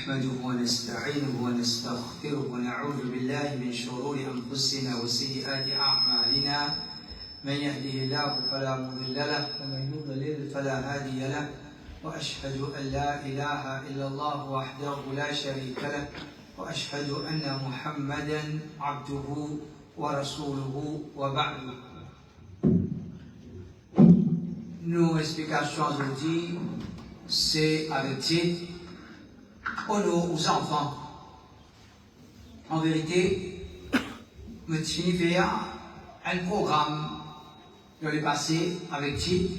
نحمده ونستعينه ونستغفره ونعوذ بالله من شرور أنفسنا وسيئات أعمالنا من يهده الله فلا مضل له ومن يضلل فلا هادي له وأشهد أن لا إله إلا الله وحده لا شريك له وأشهد أن محمدا عبده ورسوله وبعد. Nos explications aujourd'hui, c'est avec titre Honneur aux enfants. En vérité, je finis faire un programme dans le passé avec titre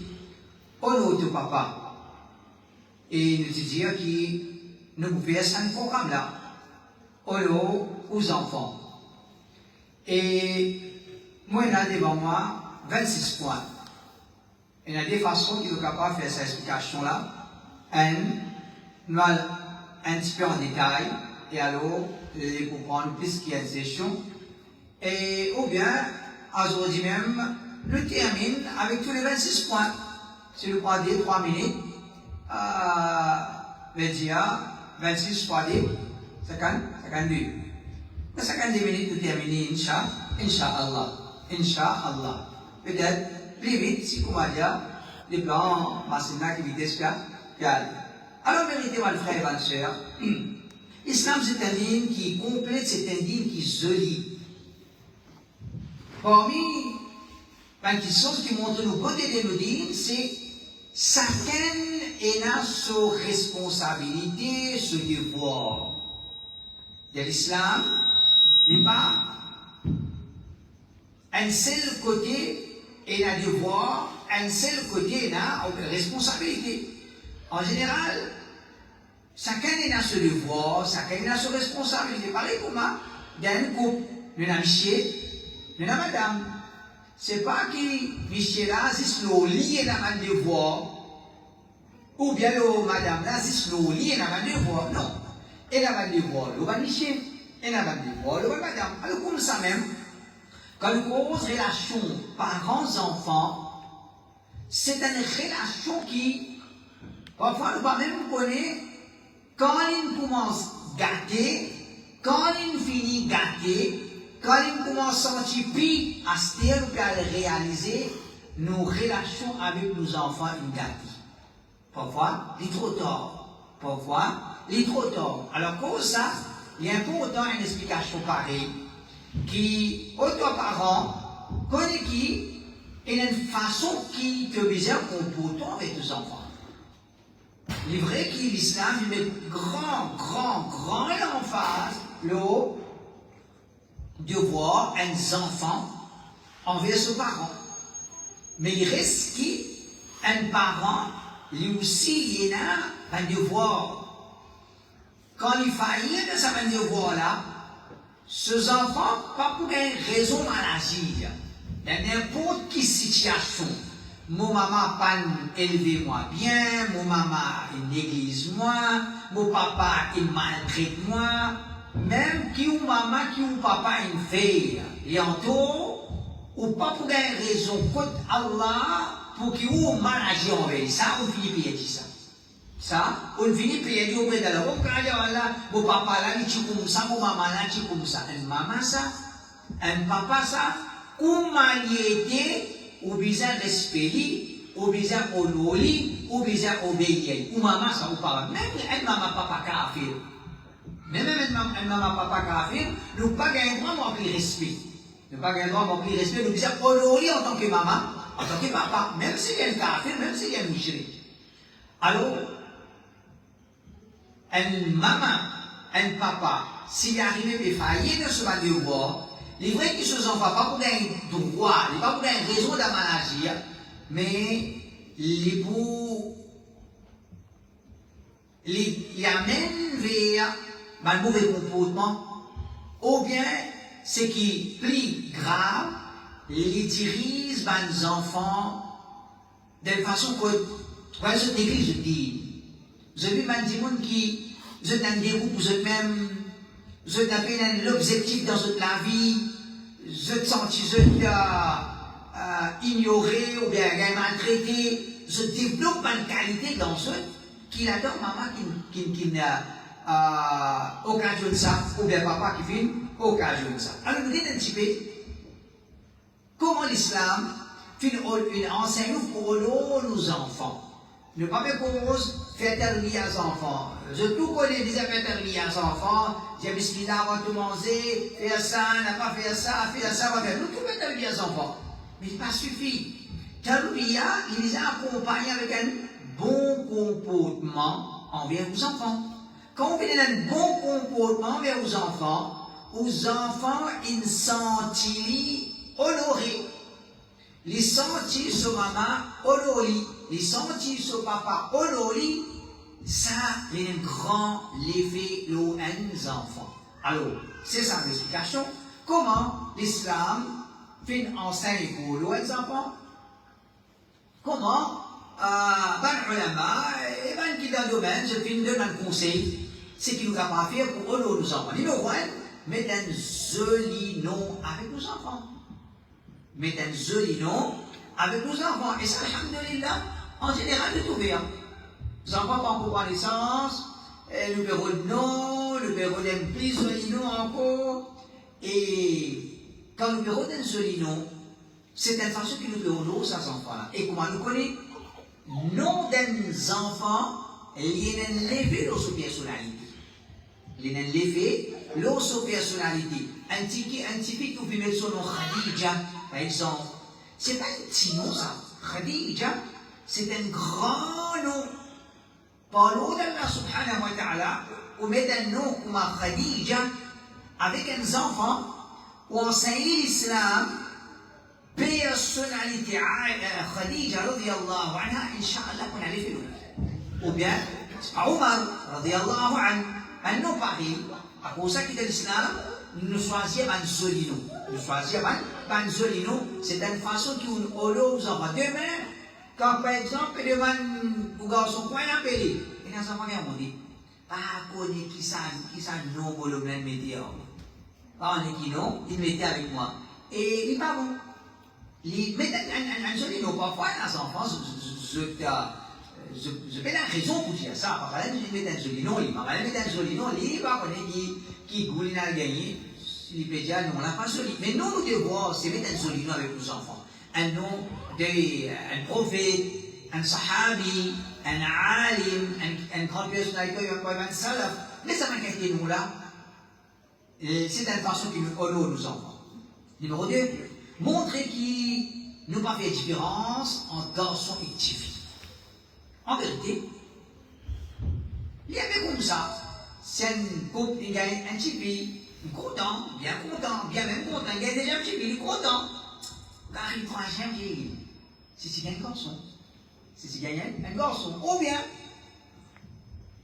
Honneur de papa. Et nous dire que nous pouvons faire un programme là, Honneur aux enfants. Et moi, il y a devant moi 26 points. Il y a des façons qui sont capables de faire cette explication-là. Nous allons un petit peu en détail, et alors, les comprendre plus qu'il y a une session. Et, ou bien, aujourd'hui même, nous termine avec tous les 26 points. Si nous prenons 3 minutes, média, 26 fois 2, 52. 52 minutes, nous terminons, Inch'Allah. Inch'Allah. Peut-être, plus vite, si vous m'avez dit, les plans, Massina, qui vitesse, alors, méritez, mon frère et ma soeur, l'islam, c'est un dîme qui complète, c'est un dîme qui se lit. Parmi les choses qui montrent le côté de nos dîmes, c'est chacun a sa responsabilité, son devoir. De l'islam, il n'y a pas un seul côté et un devoir, un seul côté et une responsabilité. En général, chacun a son devoir, chacun a sa responsabilité. Pareil comme dans un couple, une amitié, une madame. C'est pas que Michel là, c'est le lit et un devoir, ou bien le madame là, c'est le lit et un devoir. Non. Et un devoir, le Michel, et un devoir, le madame. Alors, comme ça même, quand une grosse relation parents-enfants, c'est une relation qui, parfois, nous ne pouvons même connaître quand il commence à gâter, quand il finit gâter, quand il commence à sentir pire, à se dire, nous pouvons réaliser nos relations avec nos enfants gâtés. Parfois, il est trop tard. Parfois, il est trop tard. Alors, pour ça, il est important une explication pareille, qui, autant parents, connaît qui, et une façon qui te besoin de comporter avec tes enfants. Il est vrai que l'islam met grand emphase le devoir un enfant envers ses parents. Mais il reste qu'un parent, lui aussi, il a un devoir. Quand il faillit de ce devoir-là, ces enfants, pas pour une raison maladie, dans n'importe quelle situation, mon maman pas élevé moi bien, mon maman il néglige moi, mon papa il maltraite moi, même qui ou maman qui ou papa il fait, et en tout, ou pas pour une raison contre Allah, pour qu'il ou mal agir envers ça, on finit payer ça. Ça, on finit payer auprès de la robe, quand Allah, mon papa là, il dit comme ça, mon maman là, il dit comme ça, un maman ça, un papa ça, humanité, ou bien respecter, ou bien honorer, ou bien obéir. Ou maman ça ou papa. Même un maman papa kafir. Même un maman papa kafir, nous pas gagner droit à plus respect. Nous pas gagner droit à plus respect, nous bien honorer en tant que maman, en tant que papa, même s'il y a un kafir, même s'il y a un musulman. Alors, un maman, un papa, s'il arrive à faillir de ce devoir, il est vrai qu'ils ne sont pas pour gagner droit, il n'est pas pour gagner raison de la maladie, mais il amène vers un mauvais comportement, ou bien, ce qui est plus grave, il dirige les enfants de façon que, quand je t'écris, je dis, je vis des gens qui, je t'en déroule pour eux-mêmes, je t'appelle l'objectif dans la vie, je te sens, je ignoré ou bien maltraité, je développe une qualité dans eux qui adore maman, qui occasion ça, ou bien papa qui fait occasion ça. Alors, vous dites un petit peu, comment l'islam fait une enseigne pour nos enfants. Ne pas faire terminer aux enfants. Je tout connais déjà faire terminer aux enfants. J'ai bismillah, on va tout manger, faire ça, n'a pas faire ça, on va faire. Nous tout faire terminer aux enfants. Mais il n'a pas suffi. Tarbiya, il les a accompagnés avec un bon comportement envers vos enfants. Quand on fait un bon comportement envers vos enfants, ils sentent honorés. Les sentir sur maman honorés, les sentir sur papa honorés, ça a un grand effet aux enfants. Alors, c'est ça l'explication. Comment l'islam fait une enseigne pour les enfants? Comment les ulama et qui dans le domaine, je fais un conseil, c'est qu'il nous a pas fait pour honorer nos enfants. Numéro 1, mettre un joli nom avec nos enfants. Mettre un joli nom avec nos enfants. Et ça, alhamdulillah, en général, de tout bien. Les enfants vont pour connaissance, le bureau de nom, le bureau d'un plus joli nom encore. Et quand le bureau d'un joli nom, c'est une façon que nous devons ces enfants-là. Et comment nous connaissons? Nom d'un enfant, il y a un levé dans sa personnalité. Il y a un levé dans sa personnalité. Un typique qui peut mettre son nom Khadija, par exemple. Ce n'est pas un petit nom, ça. Khadija, c'est un grand nom. Parlons d'Allah subhanahu wa ta'ala, ou mettre un nom comme Khadija, avec un enfant, ou enseigner l'islam, personnalité Khadija radiyallahu anha, Inch'Allah, qu'on allait faire. Ou bien, Omar radiyallahu anhu, un nom pareil, à cause de l'islam, nous choisissons un joli nom. Nous choisissons un joli nom, c'est une façon qui nous honore aux enfants. Demain, quand par exemple, le man ou garçon, quoi il appelle? Et les enfants qui dit, pas connaître qui ça nom pour le même métier. Pas connaître qui nom, il mettait avec moi. Et il n'est pas bon. Il met un joli nom. Parfois, les enfants, je fais la raison pour dire ça. Parfois, il met un joli nom. Il met un joli nom. Il va connaître qui goûte à gagner. Il peut dire non, on l'a pas joli. Mais nous, nous devons se mettre un joli nom avec nos enfants. Un nom d'un prophète, un sahabi, un alim, un grand personnalité, un salaf. Mais ça m'a quitté nous là. C'est une façon qui nous honore nos enfants. Numéro 2, montrer qu'il nous pas fait différence entre garçon et petite fille. En vérité, il y avait comme ça. C'est un couple qui gagne un petit fille, content, bien même content, il gagne déjà un petit fille, il est content. Car il prend un vieil. Si tu gagnes un garçon, si tu gagnes un garçon, ou bien,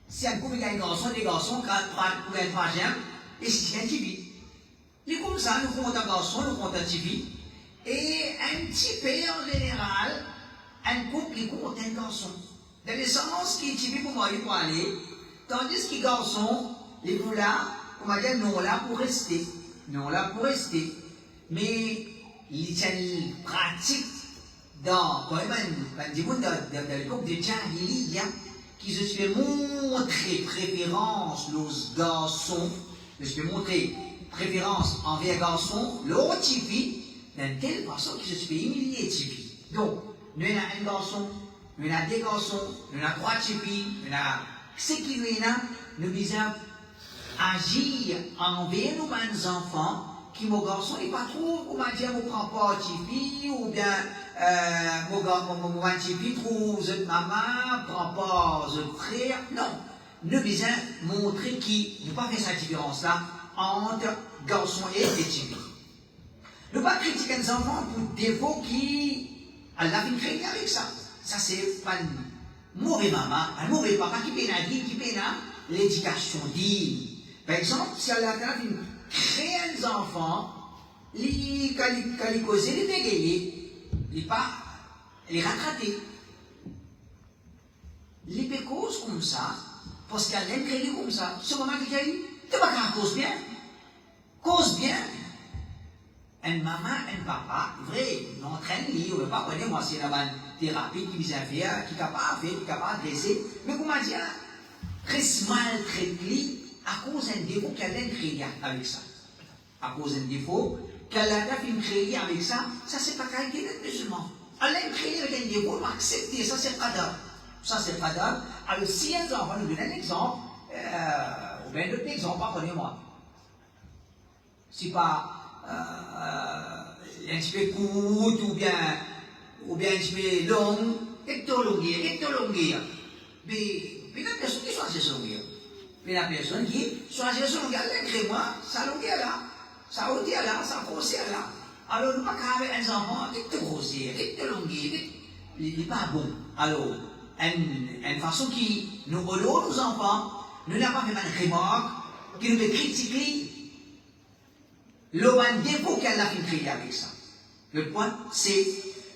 si un couple gagne un garçon, des garçons, quand il prend un et si tu gagnes un petit fille. Et comme ça, nous comptons un garçon, nous comptons un petit fille. Et un petit peu en général, un couple qui compte un garçon. Dans le sens qui est petit peu pour moi, il faut aller. Tandis que les garçons, les vous là, on va dire non là pour rester. Non là pour rester. Mais il y a une pratique dans l'époque de Jahiliya qui se fait montrer préférence aux garçons, je vais montrer préférence envers garçons, l'autre type, d'une telle façon qu'il se fait humilier type. Donc, nous avons un garçon, nous avons deux garçons, nous avons trois types, nous avons ce qui nous est là, nous devons agir envers nos enfants, qui mon garçon n'est pas trop, comment dire, mon prend pas type, ou bien mon type trouve votre maman, prend pas votre frère. Non, nous devons montrer qu'il ne pas faire cette différence-là entre garçons et filles. Ne pas critiquer les enfants pour défaut qui Allah vient créer avec ça. Ça, c'est pas une mauvaise maman, un mauvais papa qui peut l'éducation digne. Par exemple, si Allah vient créer les enfants, les causer, les bégayer, les pas les rattraper. Les causes comme ça, parce qu'elle aime créer comme ça. Ce moment qu'il y a eu, tu vas faire cause bien. Cause bien. Un maman, un papa, vrai, non traîne, on ne veut pas connaître, moi, c'est une thérapie qui vise à faire, qui est capable de faire, qui est capable de dresser. Mais comment dire, très maltraité à cause d'un défaut qu'elle a créé avec ça. À cause d'un défaut qu'elle a créé avec ça, ça c'est pas qualité d'être musulman. Elle a créé avec un défaut, on va accepter, ça c'est qadar. Ça c'est qadar. Alors si un enfant nous donne un exemple, ou bien d'autres exemples, prenez-moi. Si pas un petit peu court ou bien un petit peu long, et tout longueur. Mais la personne qui choisit son longueur. Mais la personne qui choisit son longueur, elle crée moi, sa longueur là, sa hauteur là, sa grosseur là. Alors, nous ne pouvons pas avoir un enfant qui est grossier, qui est longueur, il n'est pas bon. Alors, une façon qui nous relève nos enfants, nous n'avons pas fait une remarque qui nous fait critiquer le défaut qu'elle a fait créer avec ça. Le point, c'est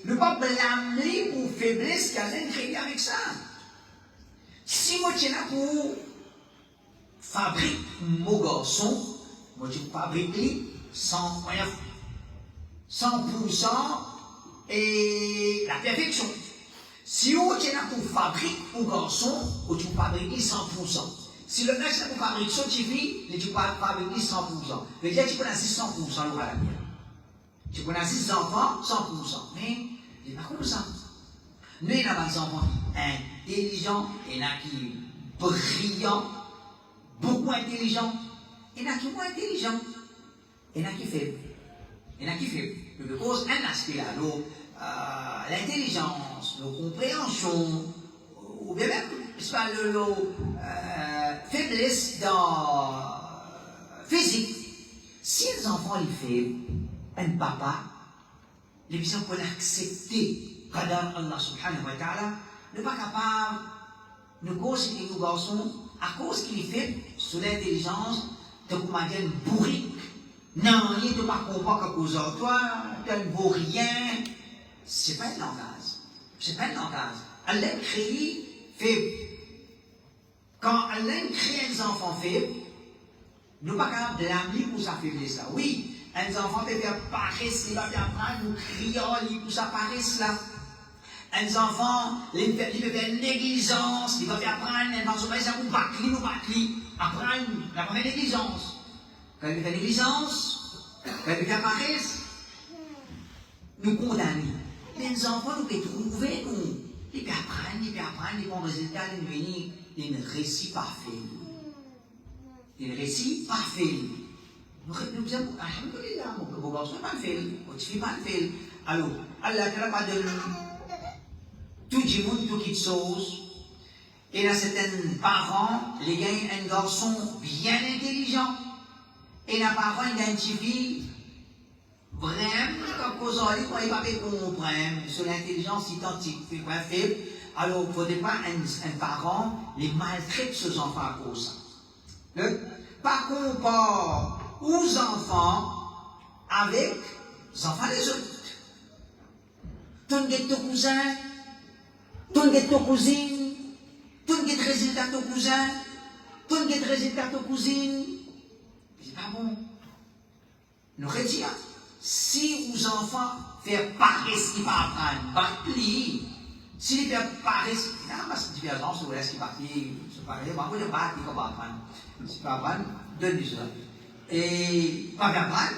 ne pas blâmer pour faiblesse qu'elle a créé avec ça. Si moi je suis là pour fabriquer mon garçon, moi je fabrique 100% et la perfection. Si vous êtes là pour fabriquer mon garçon, vous fabriquez 100%. Si le mec est là pour fabriquer son TV, tu fabriquer 100%. Mais déjà tu peux avoir 100% le la mienne. Tu peux avoir 6 enfants, 100%. Mais il n'est pas comme ça. Nous, il y a des enfants intelligents, il y en a qui brillants, beaucoup intelligents, il y en a qui moins intelligents, il y en a qui faibles. Il y en a qui faibles. Je cause un aspect là, l'intelligence, la compréhension, ou bien même, faiblesse dans physique. Si les enfants les faibles, un papa, les personnes peuvent accepter. Qadar Allah subhanahu wa ta'ala n'est pas capable de causer nos garçons à cause qu'il fait sous l'intelligence de comment dire bourrique. Non, il ne pas comprendre qu'à cause de toi, tu ne vaux rien. C'est pas un langage. C'est pas un langage. Allah crée faible. Quand Allah crée un enfant faible, nous ne pas capable de l'amener pour sa faiblesse là. Oui, un enfant peut faire paresse, il va bien prendre, nous crions pour sa paresse là. Un enfant, il peut faire négligence, il va faire apprendre, un enfant, ça vous bâcler, apprendre la première négligence. Quand il fait négligence, quand il fait paresse, nous condamnons. Les enfants, nous pouvons trouver, ils peuvent apprendre, les bons résultats, ils venir d'un récit parfait. Un récit parfait. Nous disons, alhamdoulilah, mon garçon n'est pas fait, mon fils n'est pas fait. Alors, Allah ne pas de tout le monde, toutes choses. Et là, certains parents, les gars, un garçon bien intelligent. Et les parents identifient vraiment, quand ils ne pas comprendre sur l'intelligence identique, c'est faible. Alors, il ne faudrait pas un parent les maltraite ses enfants à cause de ça. Par contre, aux enfants avec les enfants des autres. Ton cousin, ton cousine, ton résultat ton cousin, ton résultat ton cousine. C'est pas bon. Nous retirons. Si vos enfants font paresse qui va apprendre, battre-les. S'ils font paresse, il y a une différence sur ce qui va apprendre. Moi, je ne vais pas apprendre. Si pas apprendre, donne-lui. Et pas bien apprendre,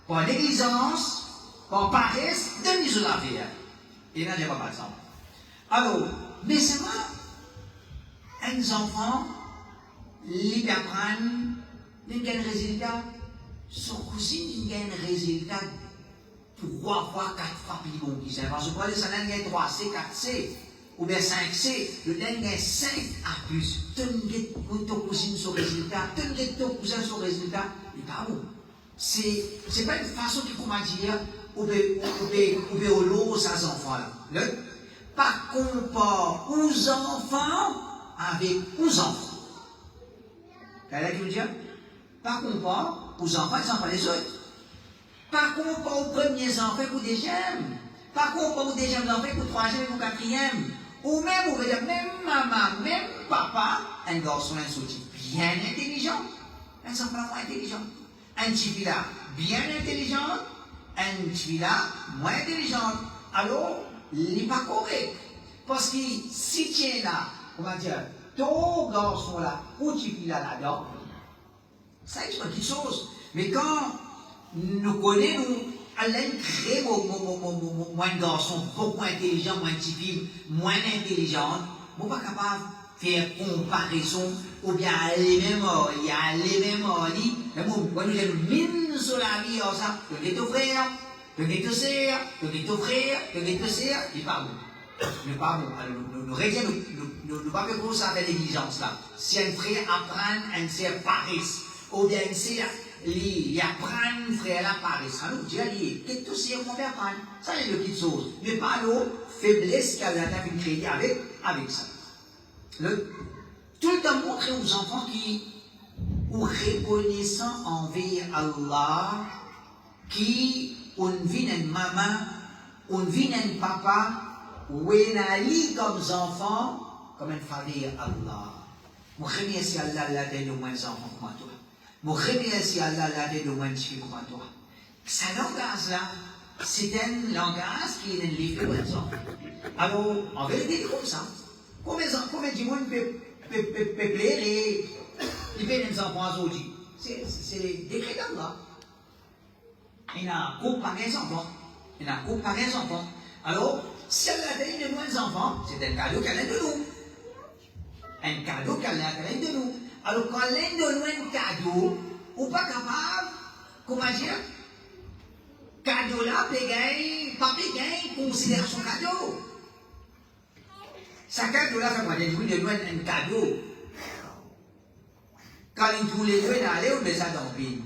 pour négligence, pour paresse, donne-lui la vie. Et là, je n'ai pas de ça. Alors, mais c'est moi, un enfant, il apprend, il gagne un résultat, son cousin, il gagne un résultat 3 fois, 4 fois plus bon qu'il sait. Parce que pour aller, ça gagne 3C, 4C, ou bien 5C, le gagne 5 à plus. Ton cousin son résultat, ton cousin son résultat, il n'est pas bon. C'est pas une façon qui comment dire, ou bien au lot, ces enfants-là. Par contre, aux enfants avec aux enfants. T'as là qui veut dire? Par contre, aux enfants, les enfants des autres. Par contre, aux premiers enfants, aux deuxièmes. Par contre, aux deuxièmes enfants, aux troisième et aux quatrième. Ou même, on veut dire, même maman, même papa, un garçon, un sorti bien intelligent, un enfant moins intelligent. Un petit fille là, bien intelligent, un petit fille là, moins intelligent. Alors, il n'est pas correct. Parce que si tu es là, on va dire, ton garçon là, ou tu files là-dedans, ça c'est une petite chose. Mais quand nous connaissons, Allah crée moins de garçons, beaucoup moins intelligents, moins de filles, moins intelligentes, nous ne sommes pas capables de faire comparaison, ou bien les mêmes il y a les mêmes mais quand nous avons mine sur la vie, ça, tu es ton frère, tu es ton sœur, tu es ton frère, tu es ton sœur, il n'est pas bon. Il n'est pas bon. Alors, nous réglons, nous ne pas faire ça avec l'exigence là. Si un frère apprend, un sœur Paris, ou bien un sœur, il apprend, frère la Paris. Alors, Dieu a dit, qu'est-ce que c'est qu'on peut apprendre? Ça, c'est une petite chose. Mais pas l'eau, faiblesse qu'elle a créée avec ça. Tout le temps montrer aux enfants qui ou reconnaissant envers Allah, qui on vit une maman, on vit un papa, ou on ali comme enfants, comme un faveur Allah. Je remercie Allah la tête de moins enfants comme toi. Je remercie Allah la tête de moins filles comme toi. Ce langage-là, c'est un langage qui est un livre de enfants. Alors, en vérité, c'est comme ça. Combien de monde peut plaire et il fait des enfants aujourd'hui? C'est les décrets d'Allah. Il y a un couple par les enfants. Il y a un couple par les enfants. Alors, si elle a donné de moins enfants, c'est un cadeau qu'elle a de nous. Un cadeau qu'elle a de nous. Alors, quand elle donne un cadeau, on n'est pas capable, comment dire, cadeau là, papa gagne, considère son cadeau. Sa cadeau là, ça va dire, oui, de loin un cadeau. Quand il tous les deux d'aller, on met ça dans le bin.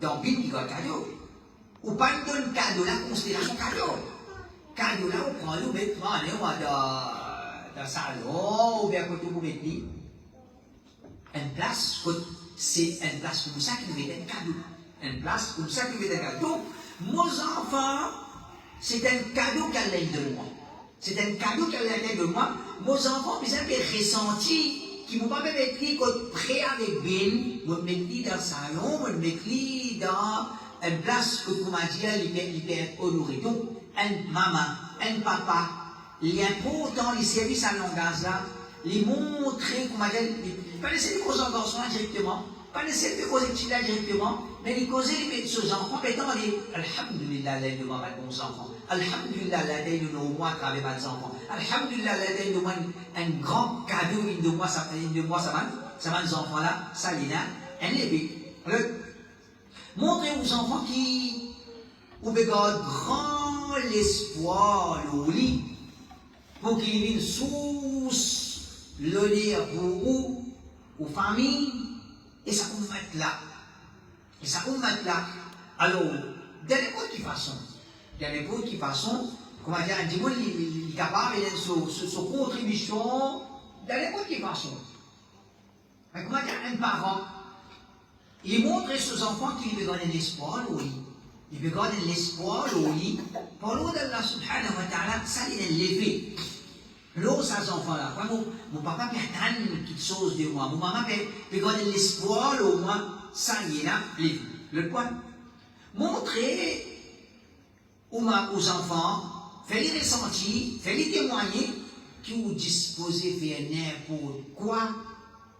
Dans le bin, il y a un cadeau. Ou pas une donne cadeau là, considère son cadeau. Cadeau là, on prend le vêtement, on va dans le salon, ou bien quand on met une place, c'est une place comme ça qui met un cadeau. Une place comme ça qui met un cadeau. Donc, nos enfants, c'est un cadeau qu'elle a de moi. C'est un cadeau qu'elle a de moi. Nos enfants, ils ont ressenti qui ne vont pas me mettre prêt avec Ben, me mettre dans le salon, me mettre dans une place que, comment dire, il peut être honoré. Donc, un maman, un papa, l'important, les services à langage là, les montrer, comment dire, pas laisser les causes en garçon directement, pas laisser les causes là directement, mais les causer les enfants, mais dans les Alhamdulillah, l'aide de moi, mes bons enfants. Alhamdulillah, l'aide de nos mois, avec mes enfants. Alhamdulillah, l'aide de moi, un grand cadeau, une de moi, ça va, les enfants là, ça, il y a un éveil. Montrez aux enfants qui, ou gardent grand l'espoir, le lit, pour qu'ils viennent sous l'honneur pour vous, aux familles, et ça vous met là. Et ça vous met là. Alors, de n'importe quelle façon, comment dire, un dimanche, il est capable de sa contribution de n'importe quelle façon. Mais comment dire, un parent, il montre à ses enfants qu'il veut garder l'espoir au lit. Il veut garder l'espoir au lit. Pour l'eau d'Allah subhanahu wa ta'ala, ça, il est levé. L'eau, ces enfants-là, mon papa peut attendre quelque chose de moi. Mon maman peut garder l'espoir au moins. Ça, il est là, le point. Montrer aux enfants, faire-les ressentir, faire-les témoigner que vous disposez de faire n'importe quoi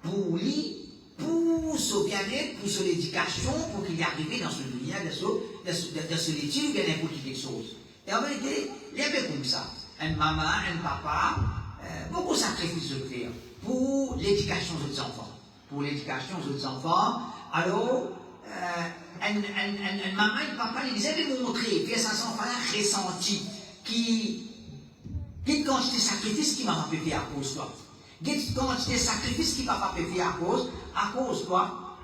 pour lui, pour son bien-être, pour son éducation, pour qu'il arrive dans ce dunia, dans ce l'étude, de n'importe quelle chose. Et en vérité, il y a comme ça. Un maman, un papa, beaucoup de sacrifices de faire pour l'éducation des enfants. Pour l'éducation des enfants. Alors, un maman et un papa, ils avaient montré, faire ça sans enfants-là ressenti, quelle quantité de sacrifices qui m'a fait à cause de toi. Quelle quantité de sacrifices qui m'a fait à cause de toi.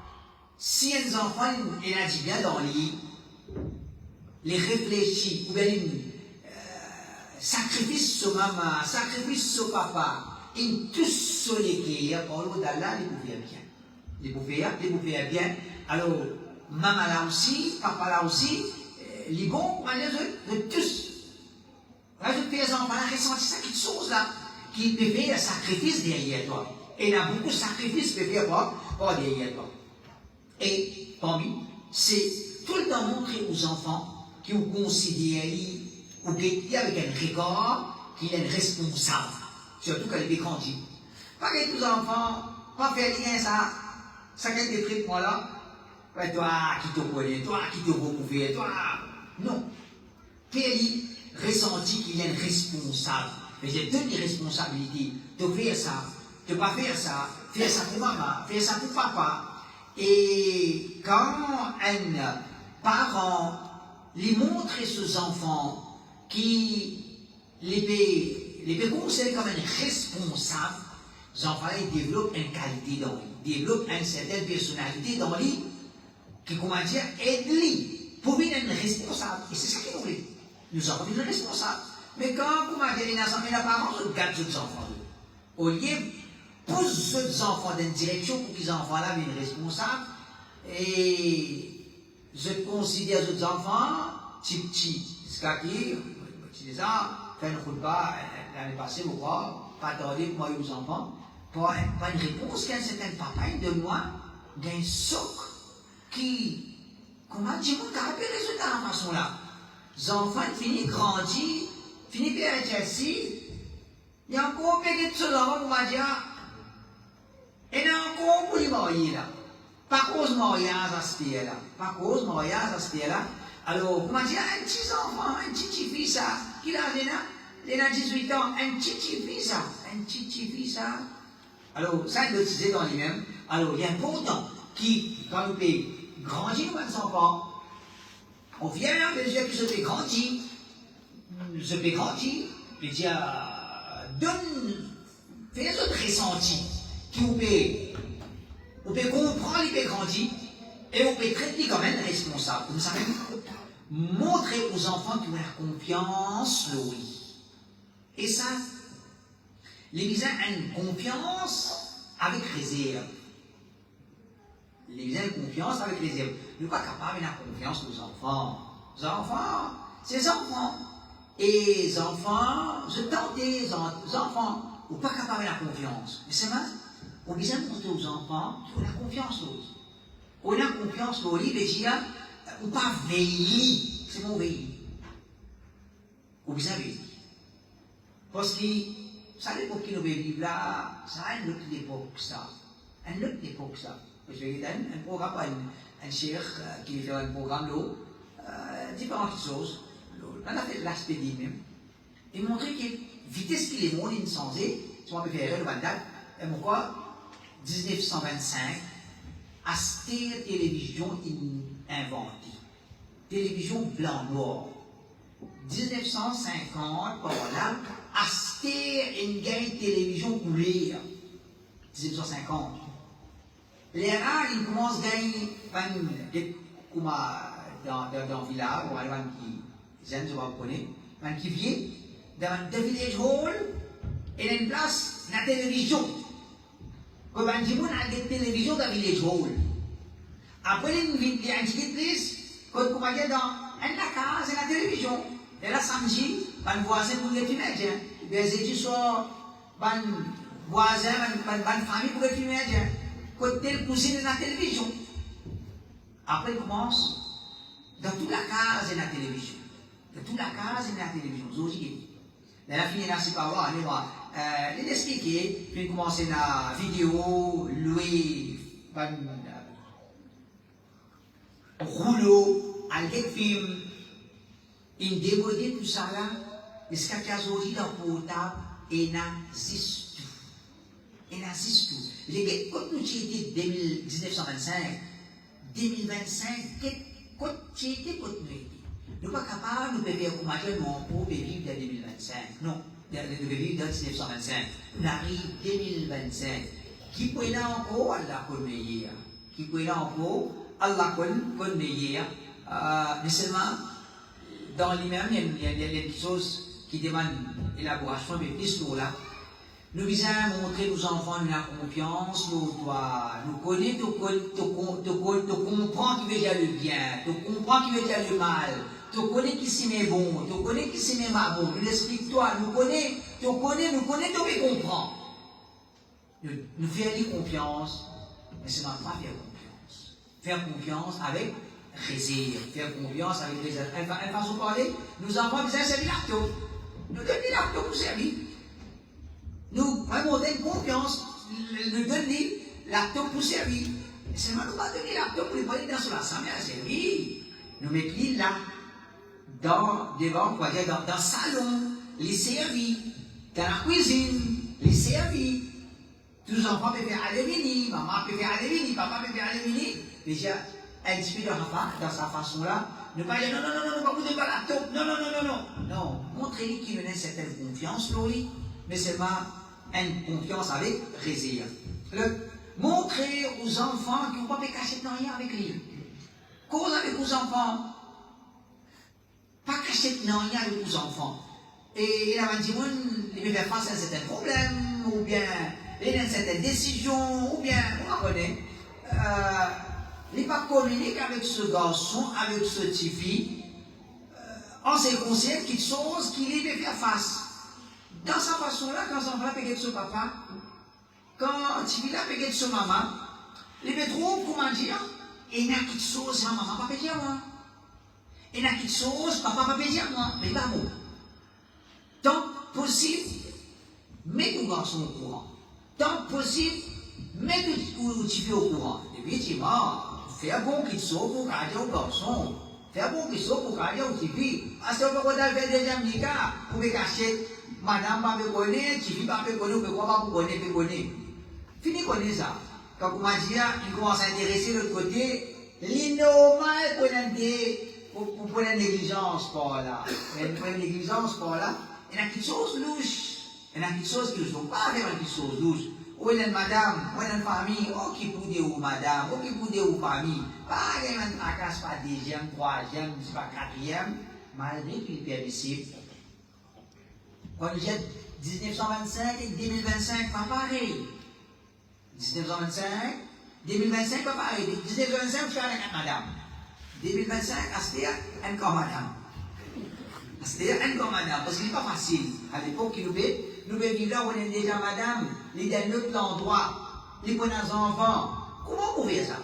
Si un enfant, il a dit bien dans les réfléchis, ou bien sacrifice sur maman, sacrifice sur papa, et tous sur les guerres, pour l'eau d'Allah, les pouvoir bien. Les pouvoir bien. Alors, maman là aussi, papa là aussi, les bons, de tous. Là, je fais les enfants là, ressentir ça, quelque chose là, qui peut faire un sacrifice derrière toi. Et il y a beaucoup de sacrifices qui peuvent faire pas derrière toi. Et, parmi, c'est tout le temps montrer aux enfants qui vous considèrent ou qu'il y a avec un regard qu'il est responsable, surtout quand il est grandi. Pas que tous les enfants, pas faire rien ça. Ça qui est pris moi là. Ouais, toi qui te connais, toi qui te recouvres, toi. Non. Quel ressenti qu'il y a un responsable. Mais j'ai deux responsabilités. De faire ça, de ne pas faire ça pour maman, faire ça pour papa. Et quand un parent lui montre ses enfants qui les conseille comme un responsable, les enfants ils développent une qualité dans lui, développent une certaine personnalité dans lui, qui, comment dire, aide-lui pour devenir un responsable. Et c'est ça qu'il nous dit. Nous avons une responsable. Mais quand, comment dire, les parents regardent les enfants, au lieu de pousser les enfants dans une direction pour que les enfants-là deviennent responsables, et je considère les enfants, petits, qui, les gens, fait une route pas, l'année passée, ou pas tarder pour moi et aux enfants, pas une réponse qu'un certain papa de moi, d'un soc qui, comment dire, mon caractère résultat de la façon là. Les enfants finissent grandir, finissent par être assis, il y a encore quelques de choses avant pour moi dire, et il y a encore pour les marier là. Par cause de mariage à ce là. Par cause de mariage à ce là. Alors, comment dire, un petit enfant, un petit fils ça, qui a il a 18 ans, un petit fils ça, un petit fils ça. Alors, ça, il doit utiliser dans lui-même. Alors, il y a un important qui, quand nous fait grandir nos enfants, on vient à mesure que je fais grandir, et dire, donne, fais un autre ressenti, qui vous peut comprendre, il peut grandir, et on peut traiter comme un responsable. Comme ça, montrer aux enfants qu'ils ont la confiance, oui. Et ça, les visins ont une confiance avec réserve. Les visins ont une confiance avec réserve. Nous ne sommes pas capables d'avoir confiance aux enfants. Les enfants, c'est les enfants. Et les enfants, je tente les enfants, ils ne sont pas capables d'avoir confiance. Mais c'est vrai, on a besoin de montrer aux enfants qu'on a confiance en eux. On a confiance en eux, mais dire, on ne pas veiller. C'est mon veiller. On a besoin de veiller. Parce que, ça l'époque qui nous vivons là, ça a une autre époque, ça. Une autre époque, ça. Parce qu'il y a un programme, un cheikh qui fait un programme là, différentes choses. On a fait l'aspect même. Et montrer que vitesse qu'il est monde insensé, si on peut faire le mandat, et pourquoi 1925, à cette télévision inventée. Télévision blanc-noir. 1950, par là, à cette une télévision couleur. 1950. Les rares, ils commencent à gagner, comme dans le village, ou alors qui, je ne sais pas vous connaissez, qui vient dans le village hall, et il y a une place, la télévision. Quand on dit, on a des télévisions dans le village hall. Après, il y a une petite place, quand on va dire dans la case et la télévision. Et là, samedi, on voisin pour les filmer. Les études sont, on voisin, on famille pour les filmer. Côté le cousin de la télévision. Après, il commence dans toute la case et la télévision. Dans toute la case et la télévision. Vous aussi. Là, la fille, là, c'est pas voir, allez voir. Il expliqué, puis il commence la vidéo, louer, rouleau, avec film. Il dévodait tout ça là, mais ce qu'il y a aujourd'hui dans le portable, il n'existe tout. Il n'existe tout. Les gars, quand nous étions 1925, 2025, quand nous étions, nous ne sommes pas capables de faire comme actuellement pour vivre dans 2025. Non, de vivre dans 1925. On arrive 2025. Qui peut là encore, Allah connaît. Qui peut là encore, Allah connaît. Mais seulement, dans lui-même, il y a des choses qui demandent élaboration, mais plus là. Nous visons montrer aux enfants la confiance, nous connaissons, nous comprenons qui veut dire le bien, nous comprenons qui veut dire le mal, nous connaissons qui s'y met bon, nous connaissons qui s'y met pas bon, nous explique-toi, nous connaissons, nous comprends. Nous faisons confiance, mais ce n'est pas faire confiance. Faire confiance avec réserve, faire confiance avec réserve. Elle va vous parler, nous avons besoin de servir l'acte. Nous devons l'acte pour servir. Nous vraiment donner confiance. nous donne laptop pour servir. Et seulement nous va donner laptop pour les poignées dans la salle, mais à servir. Nous mettons là, devant, quoi dire, dans le salon, les servir, dans la cuisine, les servir. Tous les enfants peuvent faire alumini, maman peut faire alumini, papa peut faire alumini. Déjà, inspire dans sa façon-là. Ne pas dire non, pas vous donner pas laptop. Non, montrez-lui qu'il a une certaine confiance, Lori, mais seulement une confiance avec réserve. Montrez aux enfants qu'ils n'ont pas pu cacher de rien avec lui. Cause avec vos enfants. Pas cacher de rien avec vos enfants. Et la dit, il peut faire face à certains problèmes, ou bien il y a certaines décisions, ou bien, on connaît. Il n'est pas communique avec ce garçon, avec ce petit fille, en se conseillant quelque chose qu'il peut faire face. Dans sa façon-là, quand l'enfant peut être son papa, quand petit fille peut être son maman, il peut trop, comment dire, il y a quelque chose, ma maman ne peut pas dire moi. Il y a quelque chose, papa ne peut pas dire moi, mais pas bon. Tant possible, mettez le garçon au courant. Tant possible, mettez le petit fille au courant. Effectivement, faire bon qu'il soit pour garder au garçon. Faire bon qu'il soit pour garder au petit fille. Parce qu'on peut faire des deuxième nika, pour me cacher. Madame va me connaître, petit fille va me connaître, pourquoi pas vous connaître, me connaître. Fini connaître ça. Quand vous m'avez dit, il commence à intéresser de l'autre côté, l'innormal pour prendre une négligence par là. Pour une négligence par là, il y a quelque chose louche. Il y a quelque chose qui ne sont pas faire quelque chose louche. Ou il y a une madame, ou il y a une famille, ou qui peut dire ou madame, ou qui peut dire ou famille. Pas qu'il y a une tracasse, pas deuxième, troisième, pas quatrième, malgré qu'il est permissible. Quand il y a 1925 et 2025, pas pareil. 1925, 2025, pas pareil. 1925, je fais avec madame. 2025, c'est encore madame. C'est encore madame, parce qu'il n'est pas facile. À l'époque, nous vivons là où on est déjà madame, il est dans notre endroit, il est pour nos enfants. Comment vous pouvez ça?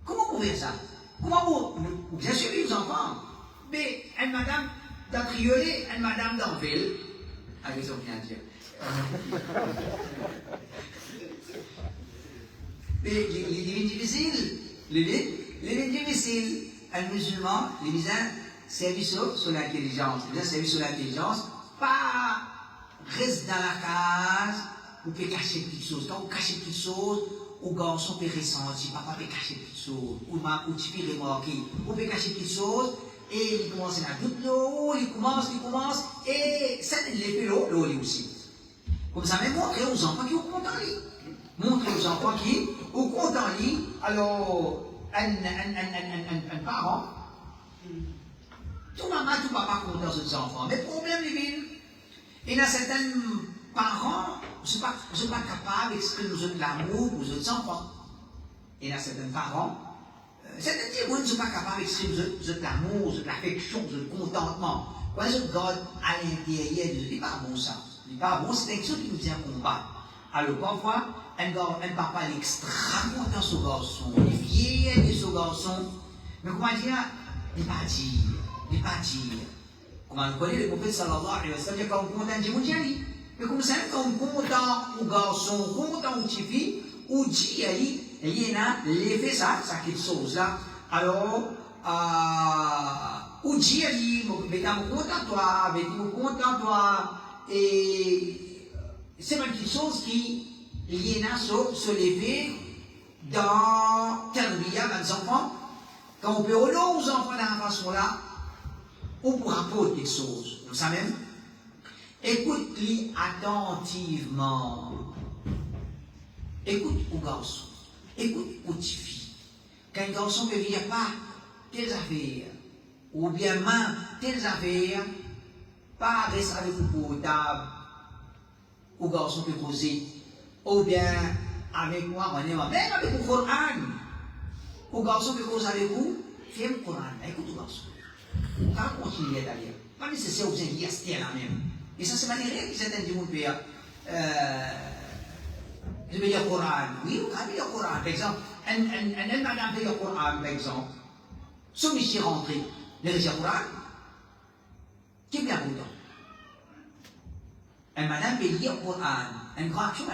Comment vous pouvez ça? Comment vous, bien sûr, les enfants, mais une madame d'Atriolé, une madame d'Anville, avec son bien dire. Mais les difficiles, les difficiles, un musulman, les musulmans, service sur l'intelligence. Les service sur l'intelligence, pas reste dans la case, vous pouvez cacher quelque chose. Quand vous cachez quelque chose, au garçon peut ressentir, papa peut cacher quelque chose, ou tu peux remarquer, vous pouvez cacher quelque chose, et il commence à doute l'eau, il commence, et ça, il fait l'eau aussi. Comme ça, même montrer aux enfants qui sont contents. Montrer aux enfants qui sont contents. Alors, un parent, tout maman, tout papa content de ses enfants. Mais le problème, il y a certains parents qui ne sont pas capables d'exprimer l'amour pour leurs enfants. Il y a certains parents, certains témoins ne sont pas capables d'exprimer l'amour, l'affection, le contentement. Quand ils gardent à l'intérieur, ce n'est pas bon ça. Ce n'est pas bon, c'est quelque chose qui nous tient combat. Alors parfois, un papa est extra content de son garçon, il est fier de son garçon. Mais comment dire, il n'est pas dire. Comme on connaît le prophète sallallahu alayhi wa sallam, quand on content de Djibouti, mais comme ça, quand on content au garçon, content au petit fille, ou dit, il y a l'effet ça quelque chose là. Alors, ou dit, mais quand on content toi, et c'est une petite chose qui y a sur l'effet dans Terbiya, dans les enfants. Quand on peut honneur aux enfants de la façon là, on pourra apporter quelque chose. Vous savez même? Écoute-les attentivement. Écoute au garçon. Écoute aux petites filles. Quand un garçon ne peut dire pas telles affaires, ou bien main telles affaires, pas rester avec vous pour table, au garçon peut poser, ou bien avec moi, même avec le Coran. Au garçon peut poser avec vous, fais le Coran, écoute au garçon. On va continuer d'aller. Pas nécessaire de vous dire la même. Et ça, c'est manière que certains du monde faire. Je vais dire le Coran. Oui, on va dire le Coran. Par exemple, un madame fait le Coran, par exemple. Son monsieur rentré, il dit le Coran. Qui est bien content? Un madame peut lire le Coran. Un grand chose.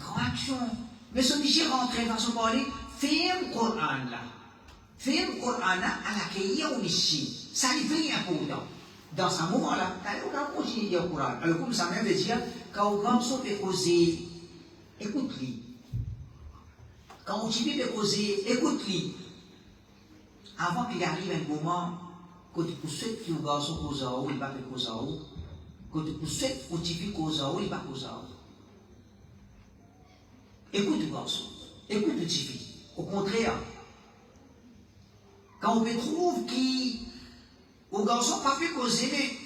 grande action. Mais ce monsieur rentre dans son parler, fait un Coran là. Fait un Coran là à l'accueillir au ici. Ça lui fait important. Dans ce moment-là, on a continué à dire le Coran. Alors comme ça même veut dire, quand on commence à causer, écoute-lui. Quand on dit de causer, écoute-lui. Avant qu'il arrive un moment, quand tu souhaites qu'il y ait un garçon cause à eau, il va faire cause à eau. Quand tu souhaites qu'il y ait cause à eau, il va cause à eau. Écoute le garçon, écoute le petit. Au contraire, quand on trouve qu'au garçon pas fait causer, mais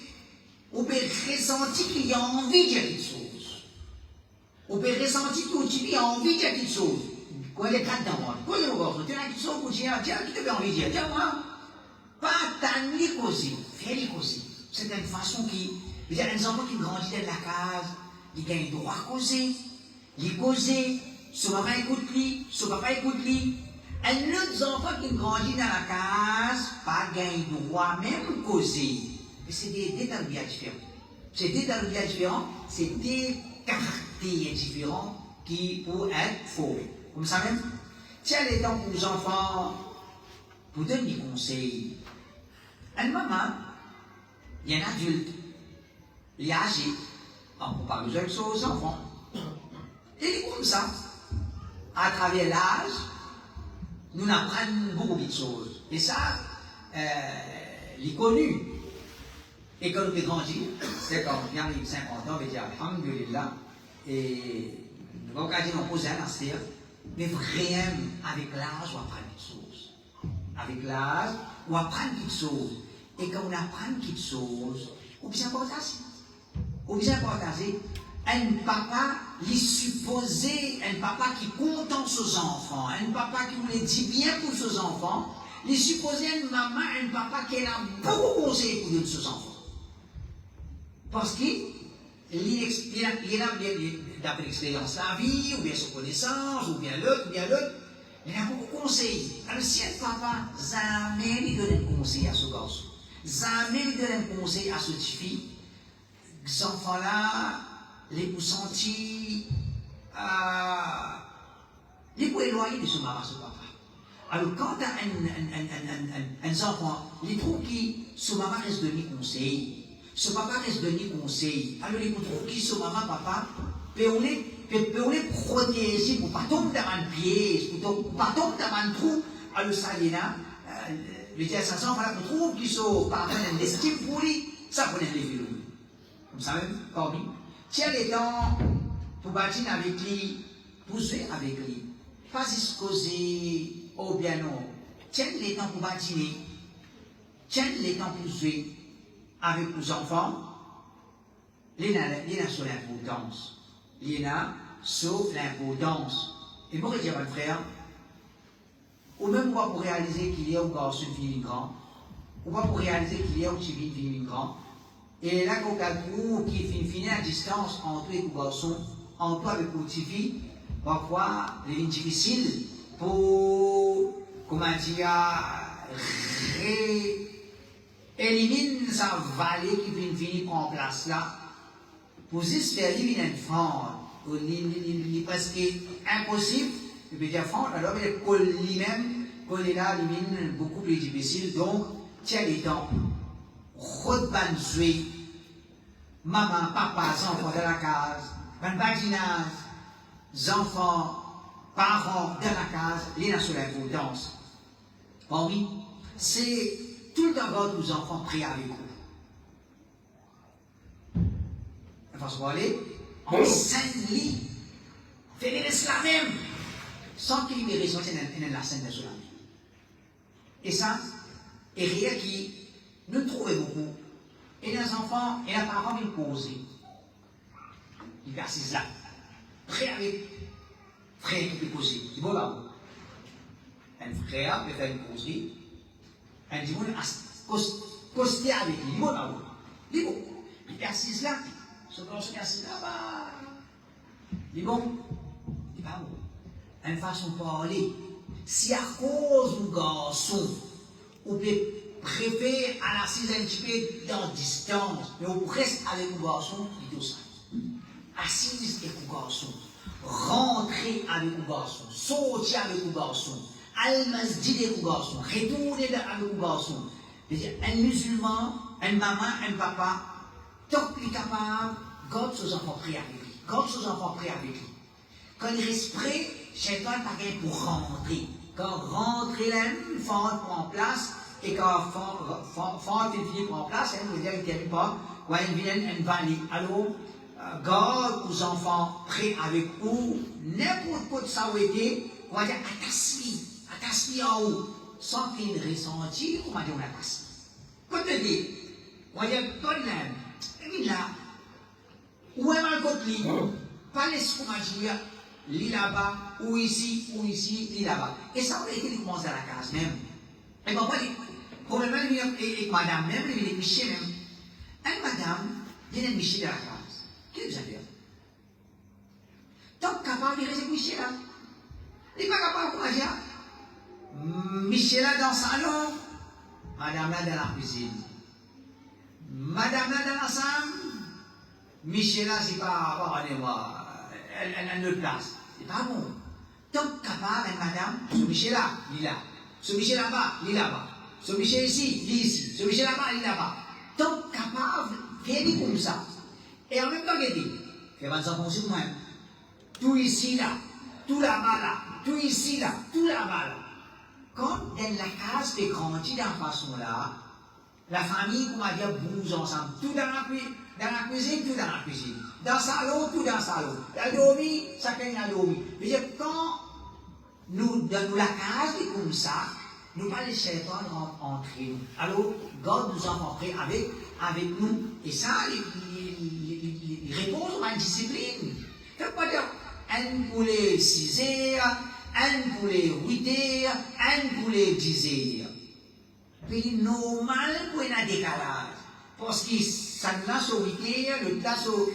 on peut ressentir qu'il y a envie de dire quelque chose. On peut ressentir qu'au petit a envie de dire quelque chose. Quand il est cadre, quand il est au garçon, tu as quelque chose pour dire, tiens, qui te fait envie de dire, tiens, moi, pas tant les causer, fais les causer. C'est une façon qui, il y a des enfants qui grandissent dans la case, ils gagnent le droit à causer, ils causer. Son papa écoute lui, son papa écoute lui. Un autre enfant qui grandit dans la case, pas gagné droit, même causer. Mais c'est des tarbias différents. C'est des tarbias différents, c'est des caractères différents qui pourraient être faux. Comme ça même, tiens les temps pour les enfants, pour donner des conseils. Une maman, il y a un adulte, il est âgé, on peut pas besoin de ça aux enfants. Et il est comme ça. À travers l'âge, nous apprenons beaucoup de choses. Et ça, les connus. Et quand nous grandissons, c'est quand on arrive 50 ans, on va dire Alhamdulillah, et nous avons posé un aspect, mais vraiment, avec l'âge, on apprend quelque chose. Avec l'âge, on apprend quelque chose. Et quand on apprend quelque chose, on peut s'en partager. On peut s'en partager. Un papa, il supposé, un papa qui contente ses enfants, un papa qui voulait dire bien pour ses enfants, il supposé une maman, un papa qui a beaucoup conseillé pour ses enfants. Parce qu'il a d'après l'expérience de la vie, ou bien sa connaissance, ou bien l'autre, il a beaucoup conseillé. Alors si un papa, jamais lui donne un conseil à ce garçon, jamais lui donne un conseil à ce petit fille, ces enfants-là, les pour sentir, les pour éloigner de ce maman, ce papa. Alors quand tu as un enfant, les trouve qui, ce maman reste donné conseil, ce papa reste donné conseil, alors les trouve qui, ce maman, papa, peut on les protéger pour ne pas tomber dans un piège, pour ne pas tomber dans un trou, alors ça, il y a, le dire à ses enfants, là, pour trouve qui sont par un estime pour lui, ça pour les lever. Comme ça même, parmi. Tiens les temps pour bâtir avec lui, pour jouer avec lui. Pas juste causer, oh bien non. Tiens les temps pour bâtir, tiens les temps pour jouer avec les enfants. Il y a sur l'importance. Il y a sur l'importance. Et moi, je dis à mon frère, ou même moi pour réaliser qu'il y a un garçon une fille grand, ou moi pour réaliser qu'il y a un petit fille grand. Et là, quand on qui finit à distance entre les garçons, entre avec les petites filles, parfois, il est difficile pour, comment dire, éliminer sa vallée qui vient finir prendre place là, pour juste faire éliminer une fente. Il est presque impossible, il peut dire fente, alors il est collé lui-même, collé là, élimine beaucoup plus difficile, donc, tiens les temps. Rodban jouer, maman, papa, enfants dans la case, un badinage, enfants, parents dans la case, les sur l'importance. Bon oui, c'est tout le temps nos enfants prêts avec vous. Il faut se voir aller, en scène-lit, faire la même, sans qu'il y ait raison, c'est la scène de cela. Et ça, et rien qui nous trouvons beaucoup. Et les enfants, et les parents viennent poser. Ils assisent là. Prêt avec frère qui peut poser. C'est bon là. Un frère peut faire une poserie. Un dit, poster avec lui. Il est bon là. Il est bon. Il est assis là. Ce garçon est assis là-bas. Il est bon. Il est pas bon. Une façon de parler. Si à cause du garçon, on peut préfère à l'assise un petit peu dans distance, mais on reste avec le garçon, il dit ça. Assise et le garçon. rentrer avec le garçon, sortir avec le garçon, aller au masjid avec le garçon, retourner avec le garçon. C'est-à-dire, un musulman, une maman, un papa, tant qu'il est capable, garde ses enfants prêts avec lui. Garde ses enfants prêts avec lui. Quand il reste prêt, Shaitan n'a rien pour rentrer. Quand rentrer là, fente prend place, et quand fente et fille prend place, elle veut dire qu'il n'y a pas, quand elle vient, elle va aller. Alors, garde aux enfants prêts avec vous, n'importe quoi de ça où était, on va dire attache-lui en haut, sans qu'il ressenti, on va dire on attache. Quand tu dis, on va dire, donne l'aime, et là, où est ma côte lit, pas les ce qu'on va dire, lit là-bas, ou ici, lit là-bas. Et ça, on a été commencé à la case même. Et bon, problème avec madame même, il est Michel même. Et madame, il est Michel à la case. Qu'est-ce que vous avez fait? Tant capable de rester Michel là. Il n'est pas capable, comment dire? Michel là dans le salon, madame là dans la cuisine. Madame là dans la salle, Michel là, c'est pas, elle a une place. C'est pas bon. Tant capable, madame, ce Michel là, il est là. Ce Michel là-bas, il est là-bas. Ce Michel ici, il est ici. Ce Michel là-bas, il est là-bas. Tant capable, viens comme ça. Et en même temps, il dit, fais 25 ans sur moi-même. Tout ici là, tout là-bas là, tout ici là, tout là-bas là. Quand dans la case fait grandir de la façon là, la famille, on va dire, bouge ensemble. Tout dans la cuisine, tout dans la cuisine. Dans le salon, tout dans le salon. La dormi, chacun a dormi. Mais quand nous, dans la case est comme ça, nous pas les Shaitan entrer. Alors, God nous a rentrés avec nous. Et ça, il répond à une discipline. Fait pas dire, un pour les 6 heures, un pour les 8 heures, un pour les 10 heures. Puis normal pour un décalage. Parce que ça nous a sur 8 heures, le temps sur.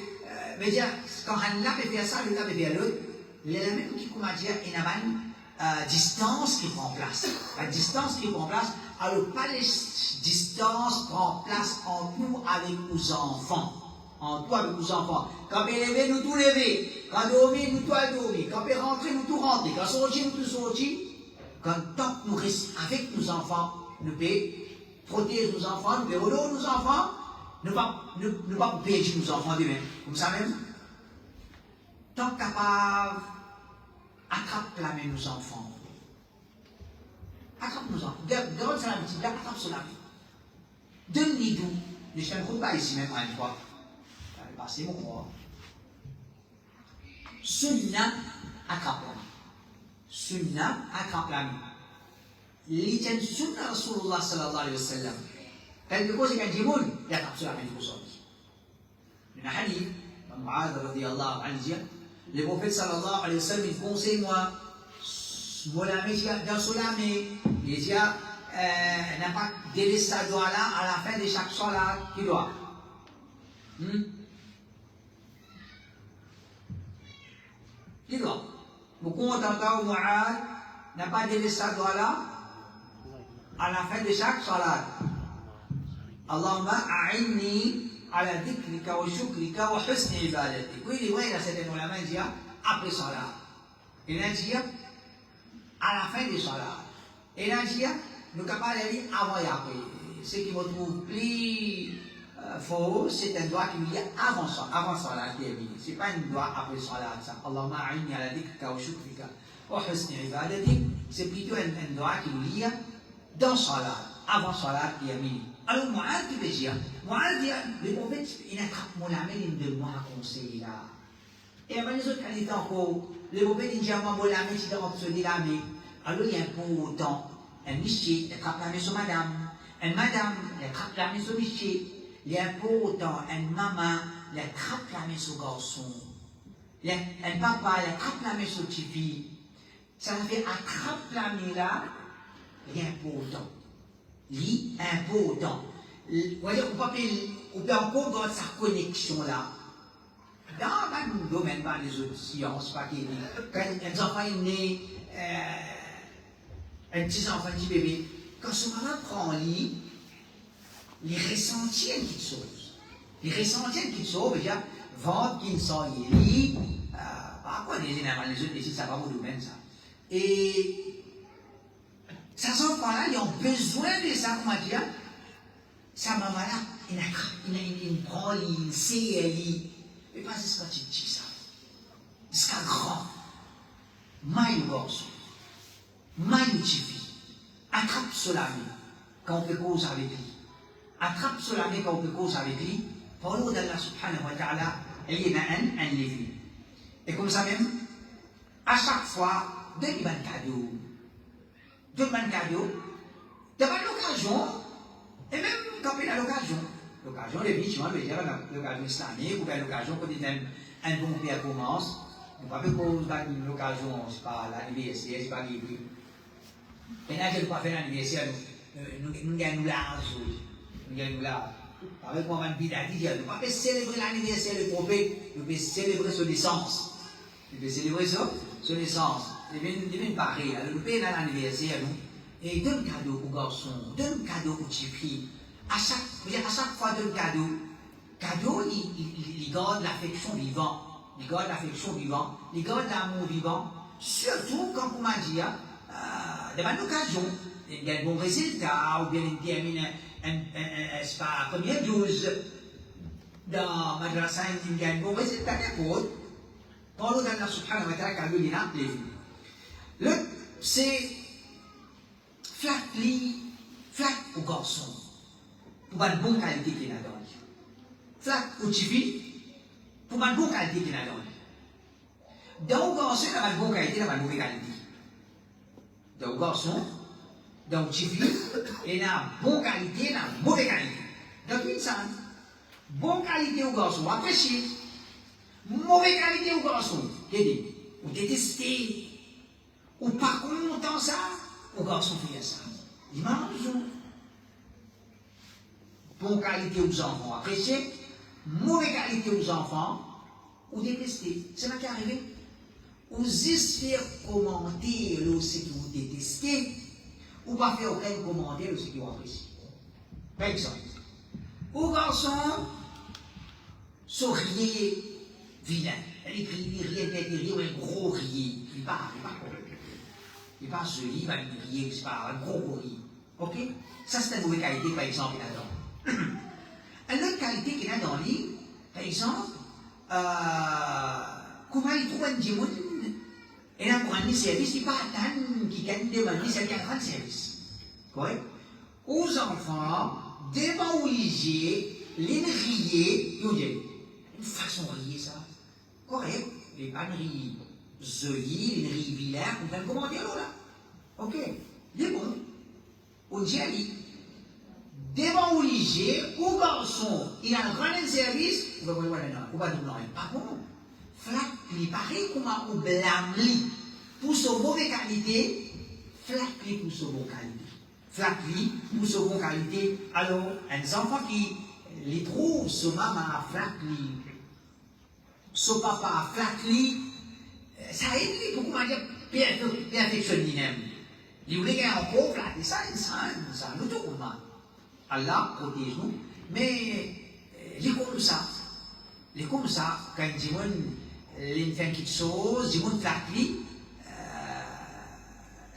Mais dire, quand on l'a fait faire ça, le temps fait faire l'autre, l'élément qui, comment dire, il y a une distance qui prend place. La distance qui prend place, alors pas les distances prend place en nous avec nos enfants. En toi avec nos enfants. Quand il est levé, nous tout lever. Quand dormir, nous tout dormir. Quand il est rentré, nous tout rentrer. Quand sortir, nous tout sortir. Quand tant que nous restons avec nos enfants, nous pouvons protéger nos enfants, nous pouvons redorer nos enfants, nous ne pouvons pas perdre nos enfants demain. Comme ça même. Tant capable, attrape la main nos enfants. Attrape nos enfants. Garde ça la petite, attrape sur la main. Donne-lui d'où. Je ne sais pas ici même une fois. C'est mon croix. Sunna attrape la main. Sunna attrape la main. L'idée sunna Rasulullah sallallahu alayhi wa sallam. Quelque chose qui dit moun, il attrape sur la main du prophète. Dans le hadith, Mu'adh radiyallahu anhu dit, le prophète sallallahu alayhi wa sallam, il conseille moi, mon ami dans son ami, il dit, n'a pas délaissé sa doigt là à la fin de chaque salat qu'il doit. Qui doit? Beaucoup entendent Mu'adh n'a pas délaissé sa doigt là à la fin de chaque salat. Allahumma a'inni ala dhikrika wa shukrika wa husni ibadatik. Quindi, il y a certains ulama qui disent après salat. Il y a dit à la fin de salat. Il y a dit nous sommes capables de dire avant et après. Ce qui me trouve plus faux, c'est un doigt qui me dit avant salat. Ce n'est pas un doigt après salat. Allahumma a'inni ala dhikrika wa shukrika wa husni ibadatik. C'est plutôt un doigt qui me dit dans salat, avant salat, il y a mis. Alors, Mu'adh qui veut dire, Mu'adh dit, le prophète, il attrape mon âme, il me demande un conseil là. Et avant les autres, quand il est encore, le prophète, il dit, moi, mon âme, il est en dessous de l'âme. Alors, il y a un peu autant, un monsieur, il attrape la main sur madame, une madame, il attrape la main sur monsieur, il y a un peu autant, une maman, il attrape la main sur garçon, un papa, il attrape la main sur petite fille. Ça fait attrape la main là, il y a un peu autant. Lit un peu autant. Vous voyez, on peut encore dans sa connexion là. Dans le domaine, dans les autres sciences, pas qu'il quand un enfant est né, un petit enfant, un petit bébé, quand son maman prend lit, les ressentir quelque chose. Les ressentir quelque chose, déjà, ventre qui ne sent lit, par À quoi les autres ici, ça va vous domaine, ça. Et ça sent par là, ils ont besoin de ça, comment dire. Ça maman-là, il prend, il sait, mais pas jusqu'à tu dis ça. Jusqu'à grand. Maille au garçon. Maille au tifi. Attrape sur la main quand on fait cause avec lui. Attrape sur la main quand on fait cause avec lui. Pour nous, d'Allah subhanahu wa ta'ala, il y a un lévi. Et comme ça même, à chaque fois, donne-lui un cadeau. Donne-lui un cadeau. Devant l'occasion, et même quand il a l'occasion, l'occasion, les vies, tu vois, l'occasion islamique, ou bien l'occasion quand un bon père commence, on ne peut pas faire l'occasion, c'est pas l'anniversaire, c'est pas l'hybride. Et là, je ne peux pas faire l'anniversaire, nous gagnons l'argent. Nous gagnons l'argent. Avec moi, on ne peut pas célébrer l'anniversaire du prophète, on peut célébrer son naissance. On peut célébrer son naissance. C'est bien pareil, on peut dans l'anniversaire, nous. Et donne cadeau aux garçons, donne cadeau aux petites filles. À chaque fois, donne cadeau. Cadeau, il garde l'affection vivante. Il garde l'affection vivante. Il garde l'amour vivant. Surtout quand on m'a dit, devant l'occasion, il y a un bon résultat, ou bien il termine un premier 12 dans Madrasa, il y a un bon résultat d'école. Pour nous, dans la subhanahu wa ta'ala, cadeau, il y a le c'est flat aux garçons, pour une bonne qualité qu'il a dans lui. Flat aux filles, pour une bonne qualité qu'il a dans lui. Dans les garçons, il a une bonne qualité, il a une mauvaise qualité. Dans les garçons, dans les filles, il a une bonne qualité, il a une mauvaise qualité. Donc, il y a une bonne qualité aux garçons, appréciez. Mauvaise qualité aux garçons, vous détestez, ou pas content ça, aux garçons font ça. Ils mangent. Bonne qualité aux enfants, appréciez. Mauvaise qualité aux enfants, ou détestez. C'est là qui est arrivé. Ou juste faire commenter ce que vous détestez, ou pas faire aucun commentaire ce que vous appréciez. Par exemple, aux garçons, souriez vilain. Il rit, un gros rire. Il n'est pas joli, il va rire, c'est pas un gros rire. Ok? Ça, c'est une mauvaise qualité, par exemple, qu'il a dans. Une autre qualité qu'il a dans lui, par exemple, comment il trouve un diamant, et là, pour un service, il n'est pas attendre qu'il gagne des manis, c'est un grand service. Correct? Aux enfants, devant où ils les rier, ils ont dit, une façon de rier, ça. Correct? Les pas une rire jolie, une rire vilaine, on peut le commenter là. Ok? Il est bon. On dit à lui, devant où il au garçon, il a un grand service, on va voir là, on va dire non, pas bon. Flat, il paraît comment on blâme lui pour son mauvaise qualité, flat lui pour son bonne qualité. Flat lui pour son bonne qualité. Alors, un enfant qui les trouve, son maman flat lui, son papa flat lui, ça aide lui pour comment dire perfectionner lui-même. Il voulait qu'il y ait encore flat, et ça, nous tout comment. Allah protège nous, mais il est comme ça. Il est comme ça, quand il dit il fait quelque chose, il dit flatli,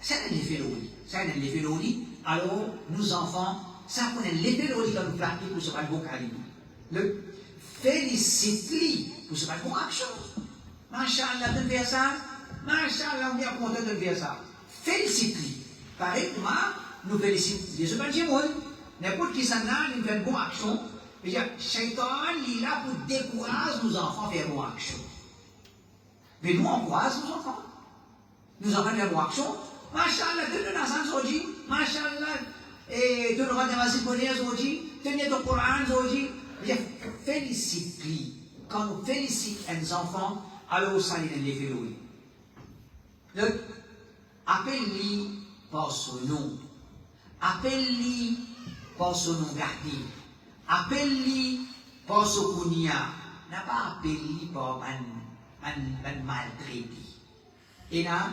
ça n'a l'effet l'oli. Ça n'a l'effet l'oli. Alors, nous enfants, ça connaît l'effet l'oli quand nous flatli pour se faire bon qualité. Le félicite-lui pour se faire bonne action. Masha'Allah, de faire ça. Masha'Allah, on est content de faire ça. Félicite-lui. Pareil, moi, nous félicitons les autres gens. N'importe qui s'en a, il fait une bonne action. Shaitan, il est là pour décourager nos enfants à faire une bonne action. Mais nous, on encourage nos enfants. Nous enfants faire une bonne action. Masha'Allah, tenez dans la aujourd'hui. Masha'Allah, et tenez dans la Symphonée aujourd'hui. Tenez dans le Coran aujourd'hui. Félicite-lui. Quand on félicite un enfant, alors ça, il est l'effet loué. Appelle-lui par son nom. Appelle-lui par son nom gardé. Appelle-lui par son kunya. N'a pas appelé par un maltraité. Et là,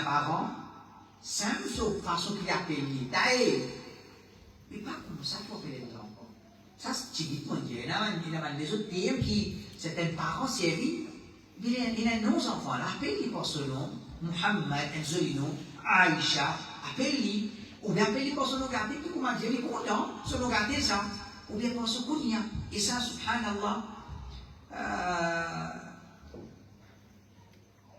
parent, c'est la même façon qu'il appelle lui. D'ailleurs, mais pas comme ça pour appeler les enfants. Ça, c'est typiquement Dieu. Il y a des autres thèmes qui, c'est un parent servi. Il y a nos enfants, appelle-les par ce nom, Muhammad, Enzolino, Aïcha, appelle-les, ou bien appelle-les par son nom gardé, puis comment dire, il est content, son nom gardé ça, ou bien par son kunya. Et ça, subhanallah,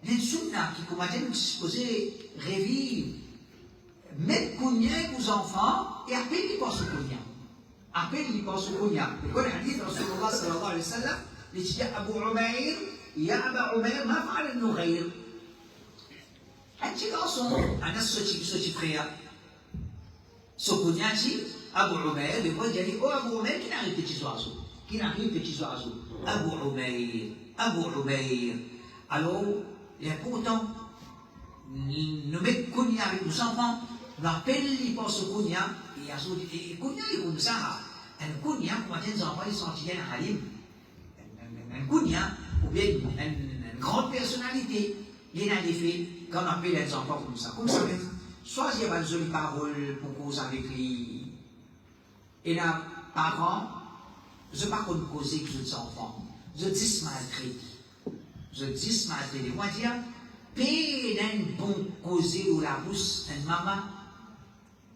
les sunna qui, comment dire, nous supposés revivre, mettre kunya aux enfants et appelle-les par ce kunya. Appelle-les par ce kunya. Et quand le hadith, Rasulullah sallallahu alayhi wa sallam, il dit Abu Umayr, يا أبا عمير ما فعل النغير؟ un petit garçon, un petit frère, ce cognati, Abu Umayr, le roi dit oh Abu Umayr, qui n'arrive petit oiseau, qui n'arrive petit oiseau, Abu Umayr. Alors, il y a pourtant, nous mettons cognac avec nos enfants, nous appelons par ce cognac, et cognac est comme ça, un cognac, quand les enfants ils sont tirés à Halim, un cognac, ou bien une grande personnalité, il y a des faits qu'on appelle les enfants comme ça. Comme ça même, soit il y a une jolie parole pour causer avec lui, et là, parents, je ne pas qu'on cause avec les enfants, je dis maltraité. Moi, dire, paix d'un bon causé ou la bouche, un maman,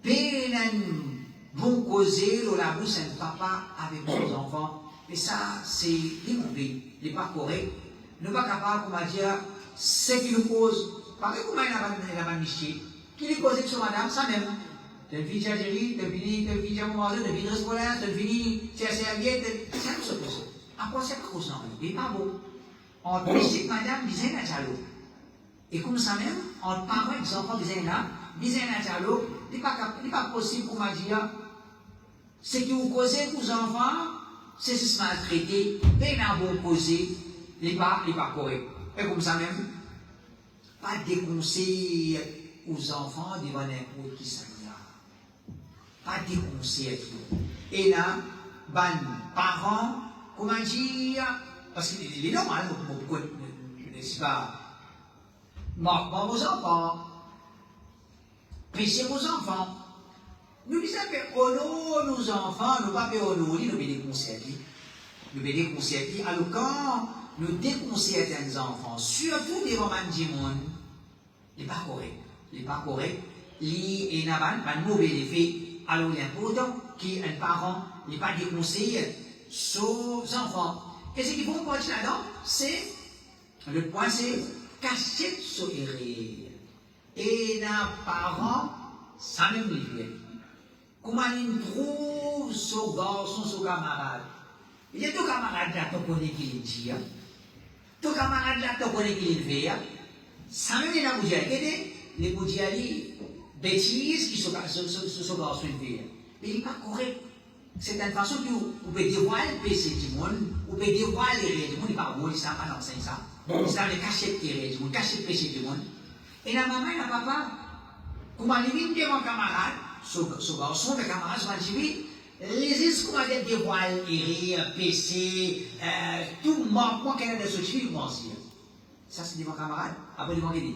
paix d'un bon causé ou la bouche, un papa avec ses enfants. Et ça, c'est mauvais, il n'est pas correct. Nous ne sommes pas capables, comment dire, ce qui nous cause. Pareil, comment il a maniché, qui lui cause sur madame, ça même. Tu fini Algérie, tu fini Moiseau, tu fini Rescolin, tu fini CSRG, c'est tout ce que c'est. Après, c'est pas cause, non, il n'est pas beau. On péché que madame disait un dialogue. Et comme ça même, en parlant avec les enfants disait là, disait un dialogue, il n'est pas possible, comment dire, ce qui vous cause aux enfants, c'est se maltraiter, bien à bon causer, il n'est pas correct. Et comme ça même, pas de conseils aux enfants devant n'importe qui ça y a. Pas de conseils à tout. Et là, parents, comment dire, parce qu'il est normal, n'est-ce pas, mort vos enfants, péchez vos enfants. Nous disons que honor nos enfants, nous ne pas honorer, nous déconcerter. Nous déconcerter. Alors quand nous déconcertons les enfants, surtout devant les gens, il n'est pas correct. Il n'est pas correct. Il y a un mauvais effet. Alors il est important qu'un parent n'est pas déconseillé sur ses enfants. Et ce qu'il faut continuer là-dedans, c'est, le point c'est, cacher sur les rires. Et un parent, ça même l'idée. Comment il trouve son garçon, son camarade? Il y a deux camarades là, tu connais qui les dit. Deux camarades là, tu connais qui les fait. Ça même, il y a les boudiali, bêtises qui sont son garçon fait. Mais il n'est pas correct. C'est une façon que vous pouvez dévoiler le péché du monde, vous pouvez dévoiler les règles du monde, il n'est pas bon, il ne s'en pas d'enseigner ça. Il s'en les cacher les règles du monde, cacher le péché du monde. Et la maman et la papa, comment il vient de mon camarade, ce garçon, le camarade, ce civil, les escouades dévoilent les rires, péché, tout manquement qu'il y a de ce civil, comment dire. Ça, c'est devant camarade, après devant qui dit?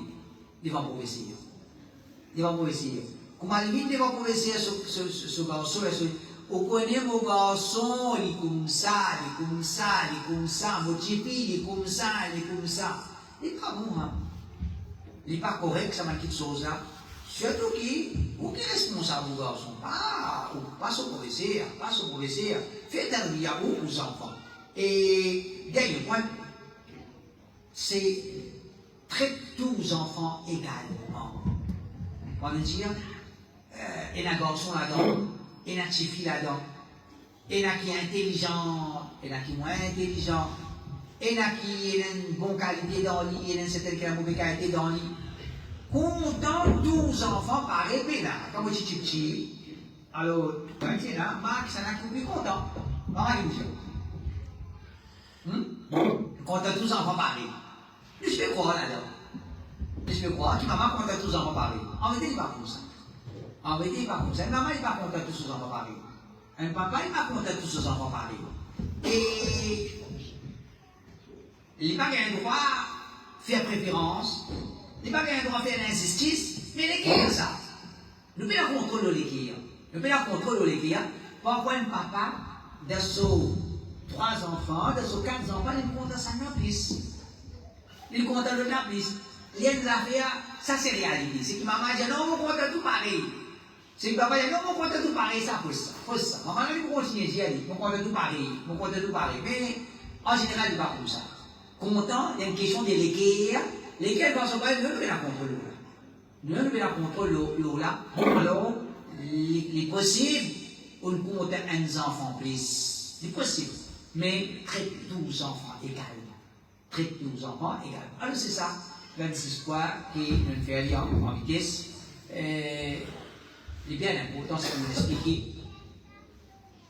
Devant professeur. Devant professeur. Comment il vient devant professeur, ce garçon, vous connaissez mon garçon, il est comme ça, motivé, il est comme ça. Il n'est pas bon, hein. Il n'est pas correct, ça m'a dit chose là. Surtout qui est responsable au garçon. Pas son professeur. Faites un lien aux enfants. Et dernier point, c'est traiter tous les enfants également. On va dire, il y a un garçon là-dedans. Il y a une petite fille là-dedans. Il y en a qui est intelligent, il y en a qui est moins intelligent. Il y en a qui a une bonne qualité dans le lit, il y en a certaines qui ont une mauvaise qualité dans le lit. Content tous les enfants pareil, mais là, quand vous êtes petit, alors, quand tu es là, Marc, ça n'a qu'une content. Maman, il me dit. Content tous les enfants pareil. Je peux croire là-dedans. Je peux croire que maman content tous les enfants pareil. En vérité, il n'est pas comme ça. En vérité, il n'est pas comme ça. Une maman, il n'est pas content tous ses enfants pareil. Un papa, il n'est pas content tous ses enfants pareil. Et il n'a pas un droit à faire préférence, il n'a pas un droit à faire l'injustice, mais l'équilibre, ça. Nous pouvons contrôler l'équilibre. Nous pouvons contrôler l'équilibre. Pourquoi un papa, de ses 3 enfants, de ses 4 enfants, il compte à 5 plus. Il compte de la plus. Les affaires, ça c'est réalité. C'est que maman dit non, mon compte tout pareil. C'est que papa dit non, mon compte tout pareil, ça fausse ça. Fausse ça. Maman lui continue à dire mon compte tout pareil, mon compte tout pareil. Mais en général, il n'est pas comme ça. Content, il y a une question de l'équerre. L'équerre, parce que nous devons la contrôler. Nous devons la contrôler là. Alors, il est possible, on compte un enfant plus. C'est possible. Mais traite 12 enfants également. Traite 12 enfants également. Alors c'est ça, 26 points qui nous fait aller en vitesse. Les bien importants, c'est de nous expliquer.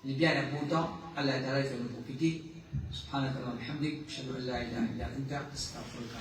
Les bien importants, Allah Ta'ala fait nous profiter. سبحانك اللهم وبحمدك أشهد أن لا إله إلا أنت أستغفرك.